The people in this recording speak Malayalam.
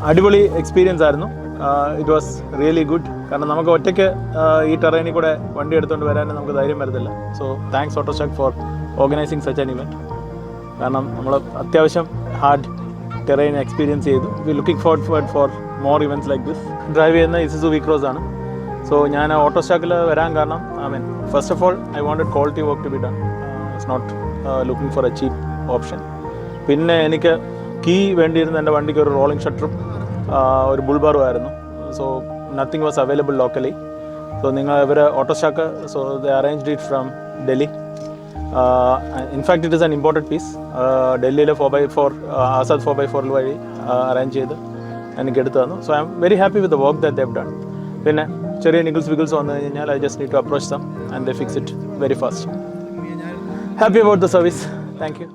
അടിപൊളി എക്സ്പീരിയൻസ് ആയിരുന്നു. It was really good. കാരണം നമുക്ക് ഒറ്റയ്ക്ക് ഈ ടെറൈനിൽ കൂടെ വണ്ടി എടുത്തുകൊണ്ട് വരാനും നമുക്ക് ധൈര്യം വരുന്നില്ല. So thanks Autostack for organising such an event. കാരണം നമ്മൾ അത്യാവശ്യം ഹാർഡ് ടെറൈൻ എക്സ്പീരിയൻസ് ചെയ്തു. We looking forward for more events like this. Drive ചെയ്യുന്ന ഇസുസു വീക്രോസ് ആണ്. സോ ഞാൻ ഓട്ടോസ്റ്റാക്കിൽ വരാൻ കാരണം first of all I wanted quality work to be done. It's not looking for a cheap option. പിന്നെ എനിക്ക് കീ വേണ്ടിയിരുന്ന എൻ്റെ വണ്ടിക്ക് ഒരു റോളിംഗ് ഷട്ടറും ഒരു ബുൾബാറും ആയിരുന്നു. So nothing was available locally. So ഇവർ Autostack so they arranged it from Delhi. In fact it is an important piece. ഡൽഹിയിലെ 4x4 ആസാദ് 4x4 വഴി അറേഞ്ച് ചെയ്ത് എനിക്ക് എടുത്തു തന്നു. So I am very happy with the work that they have done. പിന്നെ ചെറിയ നിഗിൾസ് വിഗിൾസ് വന്നു കഴിഞ്ഞാൽ I just need to approach them and they fix it very fast. Happy about the service. Thank U.